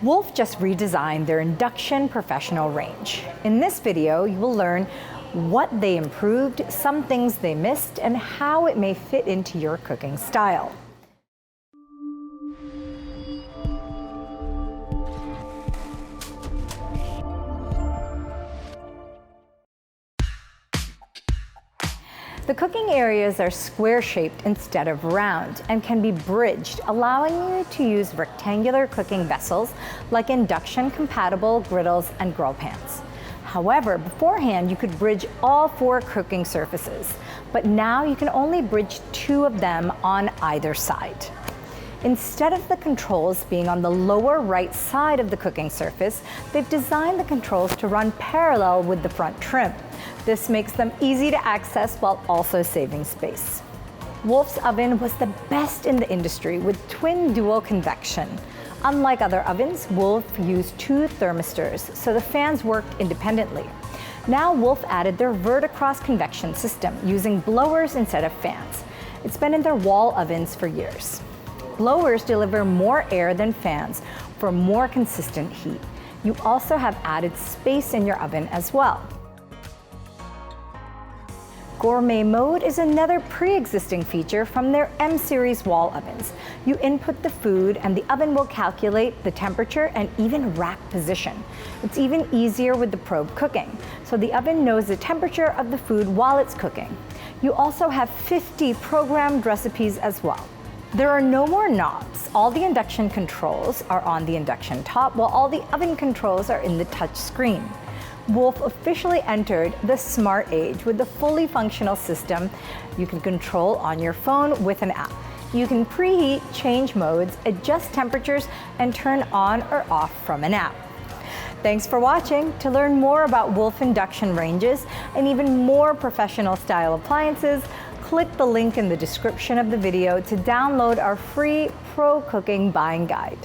Wolf just redesigned their induction professional range. In this video, you will learn what they improved, some things they missed, and how it may fit into your cooking style. The cooking areas are square-shaped instead of round and can be bridged, allowing you to use rectangular cooking vessels like induction-compatible griddles and grill pans. However, beforehand you could bridge all 4 cooking surfaces, but now you can only bridge 2 of them on either side. Instead of the controls being on the lower right side of the cooking surface, they've designed the controls to run parallel with the front trim. This makes them easy to access while also saving space. Wolf's oven was the best in the industry with twin dual convection. Unlike other ovens, Wolf used 2 thermistors, so the fans worked independently. Now Wolf added their Verticross convection system using blowers instead of fans. It's been in their wall ovens for years. Blowers deliver more air than fans for more consistent heat. You also have added space in your oven as well. Gourmet mode is another pre-existing feature from their M-Series wall ovens. You input the food and the oven will calculate the temperature and even rack position. It's even easier with the probe cooking, so the oven knows the temperature of the food while it's cooking. You also have 50 programmed recipes as well. There are no more knobs. All the induction controls are on the induction top, while all the oven controls are in the touch screen. Wolf officially entered the smart age with the fully functional system you can control on your phone with an app. You can preheat, change modes, adjust temperatures, and turn on or off from an app. Thanks for watching. To learn more about Wolf induction ranges and even more professional style appliances, click the link in the description of the video to download our free Pro Cooking Buying Guide.